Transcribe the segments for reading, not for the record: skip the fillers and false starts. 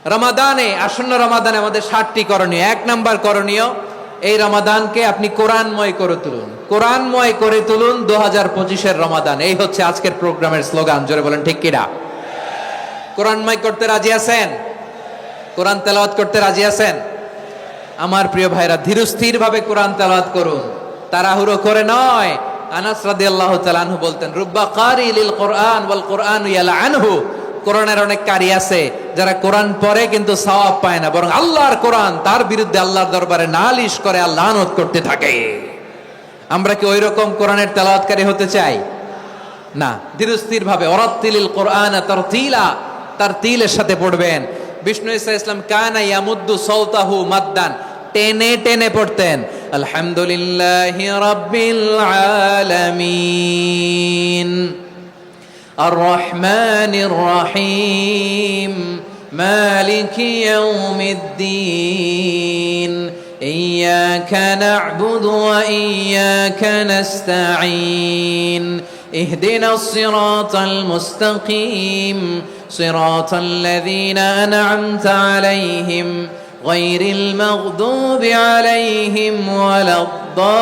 রমাদানে, আসন্ন রমাদানে আমাদের 7টি করণীয়। 1 নাম্বার করণীয়, এই রমাদানকে আপনি কোরআনময় করে তুলুন। কোরআনময় করে তুলুন 2025-এর রমাদান। এই হচ্ছে আজকের প্রোগ্রামের স্লোগান। জোরে বলেন ঠিক কিনা? কোরআনময় করতে রাজি আছেন? কোরআন তেলাওয়াত করতে রাজি আছেন? আমার প্রিয় ভাইরা, ধীরস্থির ভাবে কোরআন তেলাওয়াত করুন, তাড়াহুড়ো করে নয়। আনাস রাদিয়াল্লাহু তাআলা আনহু বলতেন, রুব্বা কারি লিল কোরআন ওয়াল কোরআন ইয়ালআনহু। কোরআনের অনেক কারি আছে যারা কোরআন পড়ে কিন্তু সওয়াব পায় না, বরং আল্লাহর কোরআন তার বিরুদ্ধে আল্লাহর দরবারে নালিশ করে আর লানত করতে থাকে। আমরা কি ওই রকম কোরআনের তেলাওয়াতকারী হতে চাই? না। ধীরস্থির ভাবে ওয়ারাত্তিলিল কোরআন তারতিলা, তারতিলের সাথে পড়বেন। বিষ্ণু ঈসা ইসলাম কানা ইয়ামুদ্দু সাওতাহু মাদ্দান, টেনে টেনে পড়তেন। আলহামদুলিল্লাহি রাব্বিল আলামিন আর রহমানির রহিম মালিকি ইয়াউমিদ্দিন ইয়্যাকা না'বুদু ওয়া ইয়্যাকা নাস্তাঈন ইহদিনাস সিরাতাল মুস্তাকিম সিরাতাল লাযীনা আন'আমতা আলাইহিম গায়রিল মাগদুবি আলাইহিম ওয়ালাদ-দাল্লিন।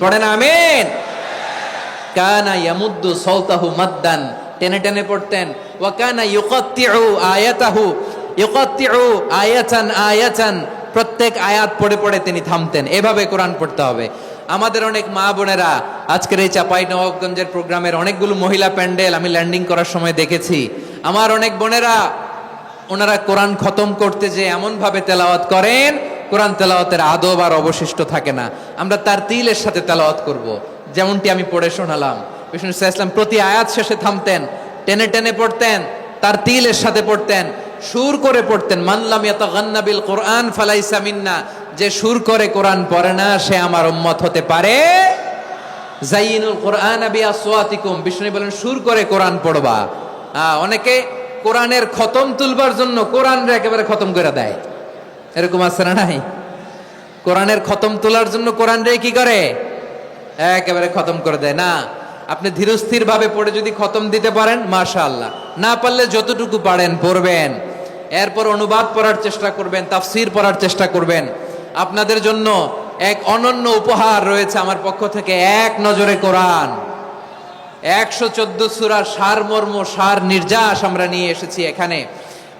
পড়েন আমিন। কানা ইয়ামুদ্দু সাওতাহু মাদ্দান, টেনে টেনে পড়তেন। ওয়া কানা ইউকাত্তিউ আয়াতাহু, ইউকাত্তিউ আয়াতান আয়াতান, প্রত্যেক আয়াত পড়ে পড়ে তিনি থামতেন। এভাবে কোরআন পড়তে হবে। আমাদের অনেক মা বোনেরা আজকের এই চাঁপাইনবাবগঞ্জের প্রোগ্রামের অনেকগুলো মহিলা প্যান্ডেল আমি ল্যান্ডিং করার সময় দেখেছি। আমার অনেক বোনেরা, ওনারা কোরআন খতম করতে যে এমন ভাবে তেলাওয়াত করেন, কোরআন তেলাওয়াতের আদব আর অবশিষ্ট থাকে না। আমরা তার তিলের সাথে তেলাওয়াত করব, যেমনটি আমি পড়ে শোনালাম। বিষ্ণু ইসলাম প্রতি আয়াত শেষে থামতেন, টেনে টেনে পড়তেন, তার তিলের সাথে পড়তেন, সুর করে পড়তেন। মানলাম ইয়াতাগান্না বিল কোরআন ফালাইসা মিন্না, যে সুর করে কোরআন পড়ে না সে আমার উম্মত হতে পারে। জাইনুল কোরআন বিআসওয়াতিকুম, বিষ্ণু বলেন সুর করে কোরআন পড়বা। অনেকে কোরআনের খতম তুলবার জন্য কোরআনরে একেবারে খতম করে দেয়, এরকম আছে না নাই? কোরআনের খতম তোলার জন্য কোরআনরে কি করে? একেবারে খতম করে দেয়। না, আপনি ধীরস্থির ভাবে পড়ে যদি খতম দিতে পারেন মাশাআল্লাহ, না পারলে যতটুকু পারেন পড়বেন। এরপর অনুবাদ পড়ার চেষ্টা করবেন, তাফসির পড়ার চেষ্টা করবেন। আপনাদের জন্য এক অনন্য উপহার রয়েছে আমার পক্ষ থেকে, এক নজরে কোরআন। 114 সূরার সারমর্ম, সার নির্যাস আমরা নিয়ে এসেছি এখানে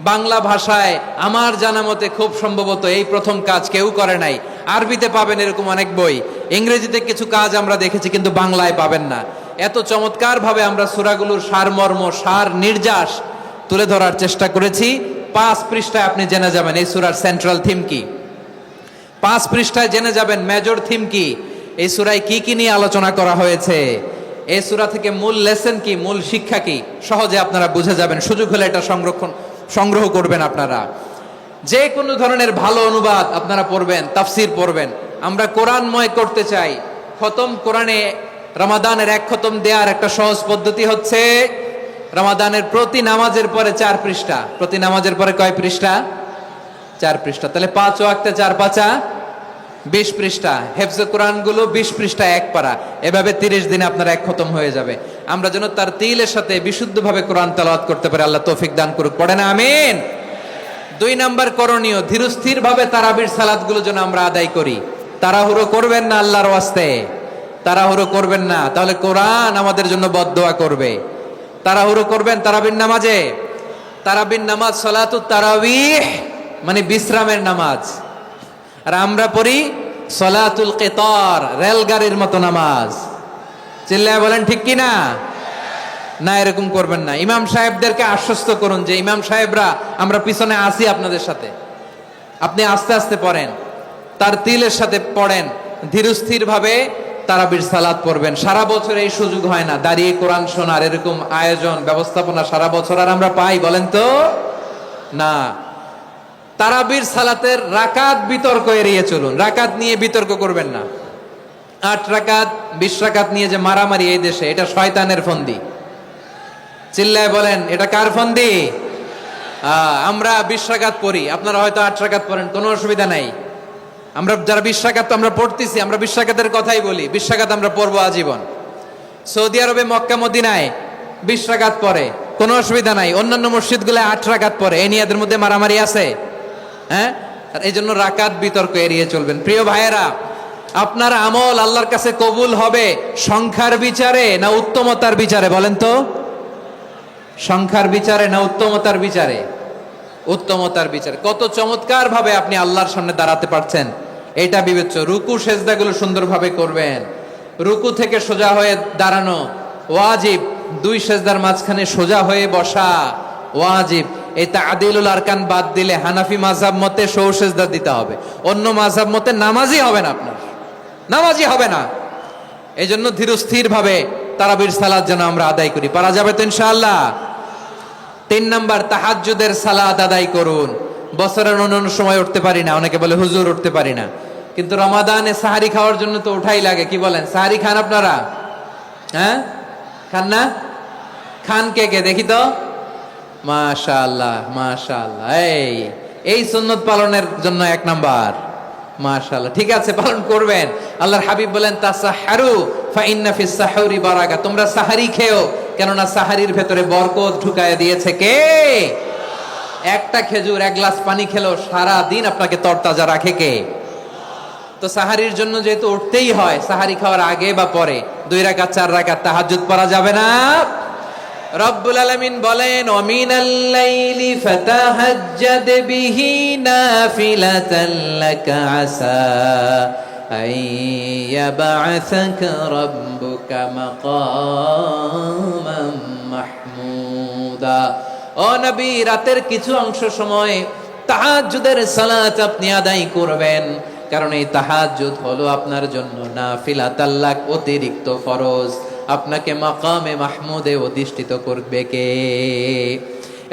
বাংলা ভাষায়। আমার জানা মতে খুব সম্ভবত এই প্রথম কাজ কেউ করে নাই। আরবিতে পাবেন এরকম অনেক বই, ইংরেজিতে কিছু কাজ আমরা দেখেছি, কিন্তু বাংলায় পাবেন না। এত চমৎকার ভাবে আমরা সূরাগুলোর সারমর্ম, সার নির্যাস তুলে ধরার চেষ্টা করেছি। 5 পৃষ্ঠায় আপনি জেনে যাবেন এই সূরার সেন্ট্রাল থিম কি। 5 পৃষ্ঠায় জেনে যাবেন মেজর থিম কি, এই সূরায় কি কি নিয়ে আলোচনা করা হয়েছে, এই সূরা থেকে মূল লেসন কি, মূল শিক্ষা কি, সহজে আপনারা বুঝে যাবেন। সুযোগ হলে এটা সংগ্রহ করবেন আপনারা। যে কোনো ধরনের ভালো অনুবাদ আপনারা পড়বেন, তাফসির পড়বেন। আমরা কোরআনময় করতে চাই। খতম কোরআনে রমাদানের 1 খতম দেওয়ার একটা সহজ পদ্ধতি হচ্ছে, রমাদানের প্রতি নামাজের পরে 4 পৃষ্ঠা। প্রতি নামাজের পরে কয় পৃষ্ঠা? 4 পৃষ্ঠা। তাহলে 5 ওয়াক্তে 4 পাঁচা 20 পৃষ্ঠা। হেফজে কোরআন গুলো 20 পৃষ্ঠা 1 পারা। এভাবে 30 দিনে আপনার 1 খতম হয়ে যাবে। আমরা যেন তার তিলের সাথে বিশুদ্ধভাবে কোরআন তেলাওয়াত করতে পারি, আল্লাহ তৌফিক দান করুক। পড়েন আমিন। 2 নাম্বার করণীয়, ধীরস্থির ভাবে তারাবির সালাতগুলো যেন আমরা আদায় করি। তাড়াহুড়ো করবেন না, আল্লাহর ওয়াস্তে তাড়াহুড়ো করবেন না, তাহলে কোরআন আমাদের জন্য বদদোয়া করবে। তাড়াহুড়ো করবেন তারাবির নামাজে। তারাবির নামাজ সালাতুত তারাবিহ মানে বিশ্রামের নামাজ, আর আমরা পড়ি সালাতুল কিতার, রেলগাড়ির মতো নামাজ। চিল্লায় বলেন ঠিক কি না? না, এরকম করবেন না। ইমাম সাহেবদেরকে আশ্বস্ত করুন যে ইমাম সাহেবরা আমরা পিছনে আসি আপনাদের সাথে, আপনি আস্তে আস্তে পড়েন, তার তিলের সাথে পড়েন, ধীরস্থির ভাবে তারাবির সালাত পড়বেন। সারা বছর এই সুযোগ হয় না দাঁড়িয়ে কোরআন শোনার, এরকম আয়োজন ব্যবস্থাপনা সারা বছর আর আমরা পাই বলেন তো? না। তারাবির সালাতের রাকাত বিতর্ক এড়িয়ে চলুন। রাকাত নিয়ে বিতর্ক করবেন না। 8 রাকাত 20 রাকাত নিয়ে যে মারামারি এই দেশে, এটা শয়তানের ফন্দি। চিল্লায় বলেন এটা কার ফন্দি? আমরা 20 রাকাত পড়ি, আপনারা হয়তো 8 রাকাত পড়েন, কোনো অসুবিধা নাই। আমরা যারা 20 রাকাত আমরা পড়তেছি, আমরা 20 রাকাতের কথাই বলি, 20 রাকাত আমরা পড়বো আজীবন। সৌদি আরবে মক্কা মদিনায় 20 রাকাত পড়ে, কোনো অসুবিধা নাই। অন্যান্য মসজিদগুলোয় 8 রাকাত পড়ে, এই নিয়ে এদের মধ্যে মারামারি আছে? হ্যাঁ, আর এই জন্য রাকাত বিতর্ক এড়িয়ে চলবেন। প্রিয় ভাইয়েরা, আপনার আমল আল্লাহর কাছে কবুল হবে সংখ্যার বিচারে না উত্তমতার বিচারে? বলেন তো, সংখ্যার বিচারে না উত্তমতার বিচারে? উত্তমতার বিচারে। কত চমৎকার ভাবে আপনি আল্লাহর সামনে দাঁড়াতে পারছেন এটা বিবেচ্য। রুকু সেজদাগুলো সুন্দরভাবে করবেন, রুকু থেকে সোজা হয়ে দাঁড়ানো ওয়াজিব, 2 সেজদার মাঝখানে সোজা হয়ে বসা ওয়াজিব। এই তা'দিলুল আরকান বাদ দিলে হানাফি মাযহাব মতে সৌ সেজদা দিতে হবে, অন্য মাযহাব মতে নামাজই হবে না, আপনার নামাজই হবে না। এই জন্য ধীরস্থির ভাবে তারাবির সালাত যেন আমরা আদায় করি। পারা যাবে তো ইনশাআল্লাহ? 3 নাম্বার, তাহাজ্জুদের সালাত আদায় করুন। বছরের অন্যান্য সময় উঠতে পারি না, অনেকে বলে হুজুর উঠতে পারি না, কিন্তু রমাদানে সাহারি খাওয়ার জন্য তো ওঠাই লাগে। কি বলেন, সাহারি খান আপনারা? হ্যাঁ, খান না? খান কে কে দেখি তো? মাশাআল্লাহ মাশাআল্লাহ, এই সুন্নত পালনের জন্য 1 নাম্বার। মাশাআল্লাহ, ঠিক আছে, পালন করবেন। আল্লাহর হাবিব বলেন তাসাহহারু ফা ইন্না ফিস সাহুরি বারাকা, তোমরা সাহারি খেও, কেননা সাহারির ভেতরে বরকত ঢুকায় দিয়েছে কে? একটা খেজুর, 1 গ্লাস পানি খেলেও সারা দিন আপনাকে তরতাজা রাখে কে? তো সাহারির জন্য যেহেতু উঠতেই হয়, সাহারি খাওয়ার আগে বা পরে 2 রাকাত 4 রাকাত তাহাজ্জুদ পড়া যাবে না? রব্বুল আলামিন বলেন ওয়ামিনাল লাইলি ফাতাহাজ্জাদ বিহি নাফিলাতান লাকা আসা আইয়াবআসাকা রাব্বুকা মাকামান মাহমুদা। ও নবী, রাতের কিছু অংশ সময় তাহাজ্জুদের সালাত আপনি আদায় করবেন, কারণ এই তাহাজ্জুদ হলো আপনার জন্য নাফিলাতাল লাক, অতিরিক্ত ফরজ। আপনাকে মাকামে মাহমুদে অধিষ্ঠিত করবে কে?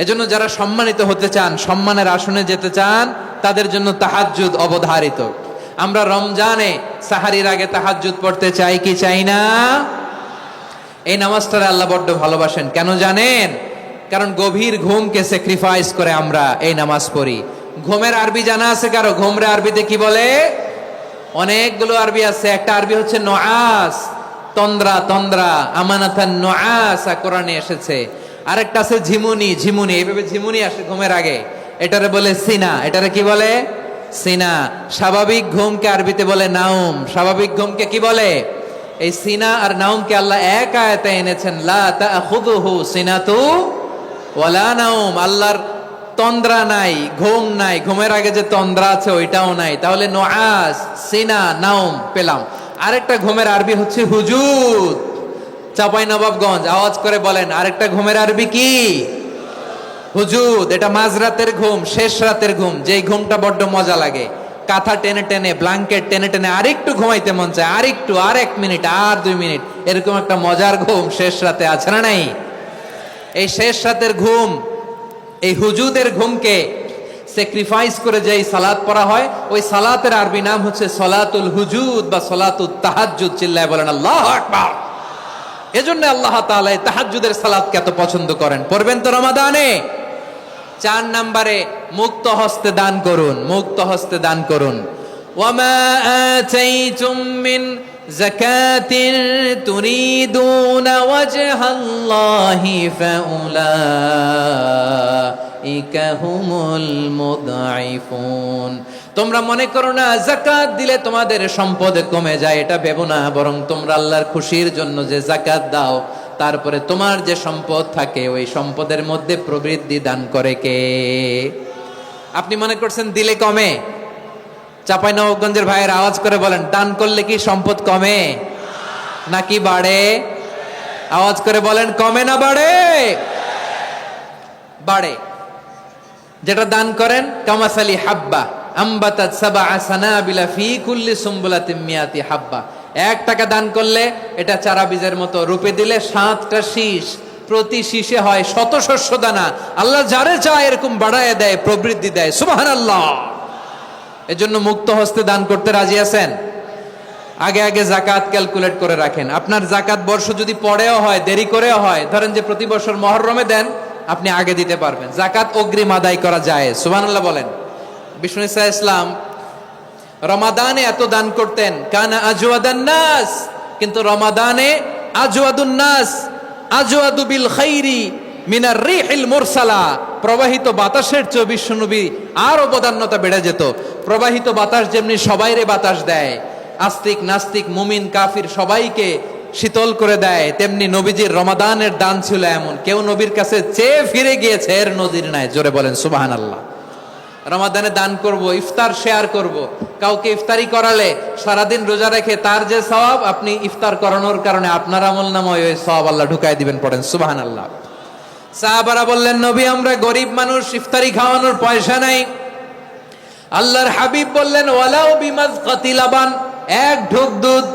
এজন্য যারা সম্মানিত হতে চান, সম্মানের আসনে যেতে চান, তাদের জন্য তাহাজ্জুদ অবধারিত। আমরা রমজানে সাহারির আগে তাহাজ্জুদ পড়তে চাই কি চাই না? এই নামাজটা আল্লাহ বড্ড ভালোবাসেন। কেন জানেন? কারণ গভীর ঘুমকে স্যাক্রিফাইস করে আমরা এই নামাজ পড়ি। ঘুমের আরবি জানা আছে কারো? ঘুমরে আরবিতে কি বলে? অনেকগুলো আরবি আছে। একটা আরবি হচ্ছে নুআস, তন্দ্রা, তন্দ্রা, আমানাতান নুআসা কোরআনে এসেছে। আরেকটা আছে ঝিমুনি, ঝিমুনি, এইভাবে ঝিমুনি আসে ঘুমের আগে, এটারে বলে সিনা। এটারে কি বলে? সিনা। স্বাভাবিক ঘুমকে আরবিতে বলে নাউম। স্বাভাবিক ঘুমকে কি বলে? এই সিনা আর নাউমকে আল্লাহ এক আয়াতে এনেছেন, লা তাখুযুহু সিনাতু ওয়ালা নাউম। আল্লাহর তন্দ্রা নাই, ঘুম নাই, ঘুমের আগে যে তন্দ্রা আছে ওইটাও নাই। তাহলে নুআস, সিনা, নাউম পেলাম। আরেকটা ঘুমের আরবি হচ্ছে হুজুদ। চাপাই নবাবগঞ্জ আওয়াজ করে বলেন, আরেকটা ঘুমের আরবি কি? হুজুদ। এটা মাঝরাতের ঘুম, শেষ রাতের ঘুম, যেই ঘুমটা বড্ড মজা লাগে। কাঁথা টেনে টেনে, ব্ল্যাঙ্কেট টেনে টেনে আরেকটু ঘুমাইতে মন চায়, আরেকটু, আর 1 মিনিট, আর 2 মিনিট, এরকম একটা মজার ঘুম শেষ রাতে আছে না নাই? এই শেষ রাতের ঘুম, এই হুজুদের ঘুমকে স্যাক্রিফাইস করে যেই সালাত পড়া হয়, ওই সালাতের আরবি নাম হচ্ছে সলাতুল হুজুদ বা সলাতুত তাহাজ্জুদ। চিল্লায় বলেন আল্লাহু আকবার। এজন্য আল্লাহ তাআলা এই তাহাজ্জুদের সালাতকে এত পছন্দ করেন। পড়বেন তো রমাদানে। 4 নম্বরে মুক্ত হস্তে দান করুন, মুক্ত হস্তে দান করুন। ওয়ামা আতাইতুম মিন যাকাতিন তুরিদুনা ওয়াজহাল্লাহি ফাউলাইকা হুমুল মুদঈফুন। তোমরা মনে করো না যাকাত দিলে তোমাদের সম্পদ কমে যায়, এটা ভেবো না। বরং তোমরা আল্লাহর খুশির জন্য যে যাকাত দাও, তারপরে তোমার যে সম্পদ থাকে ওই সম্পদের মধ্যে প্রবৃদ্ধি দান করে কে? আপনি মনে করছেন দিলে কমে? চাঁপাইনবাবগঞ্জের ভাইয়ের আওয়াজ করে বলেন, দান করলে কি সম্পদ কমে নাকি বাড়ে? আওয়াজ করে বলেন, কমে না বাড়ে? বাড়ে। যেটা দান করেন, কামাসালি হাব্বা আম্বাতাত সাবআ সানাবিলা ফি কুল্লি সুম্বুলাতিন মিয়াতি হাব্বা। 1 টাকা দান করলে এটা চারা বীজের মতো, রূপে দিলে 7টা শীষ, প্রতি শীষে হয় 100 শস্য দানা। আল্লাহ যারে চায় এরকম বাড়ায় দেয়, প্রবৃদ্ধি দেয়। সুবহানাল্লাহ। এজন্য মুক্ত হস্তে দান করতে রাজি আছেন? আগে আগে যাকাত ক্যালকুলেট করে রাখেন। আপনার যাকাত বর্ষ যদি পরেও হয়, দেরি করেও হয়, ধরেন যে প্রতি বছর মুহররমে দেন, আপনি আগে দিতে পারবেন। যাকাত অগ্রিম আদায় করা যায়। সুবহানাল্লাহ বলেন। বিষ্ণু ইসা ইসলাম রমাদানে এত দান করতেন, কানা আজওয়াদান নাস, কিন্তু রমাদানে আজওয়াদুন নাস আজওয়াদু বিল খাইরি মিনার রিহিল মুরসালা। প্রবাহিত বাতাসের চেয়ে বিশ্বনবী আরো বদান্যতা বেড়ে যেত। প্রবাহিত বাতাস যেমনি সবাইরে বাতাস দেয়, আস্তিক নাস্তিক মুমিন কাফির সবাইকে শীতল করে দেয়, তেমনি নবীজির রমাদানের দান ছিল এমন, কেউ নবীর কাছে চেয়ে ফিরে গিয়েছে এর নজির নাই। জোরে বলেন সুবহানাল্লাহ। রমাদানে দান করব, ইফতার শেয়ার করব। কাউকে ইফতারি করালে সারাদিন রোজা রেখে তার যে সওয়াব, আপনি ইফতার করানোর কারণে আপনার আমলনামায় ওই সওয়াব আল্লাহ ঢুকায় দিবেন। পড়েন সুবহানাল্লাহ। সাহাবারা বললেন, নবী আমরা গরিব মানুষ, ইফতারি খাওয়ানোর পয়সা নাই। আল্লাহর হাবিব বললেন, ওয়ালাউ বিমাজকাতি লাবান, এক ঢোক দুধ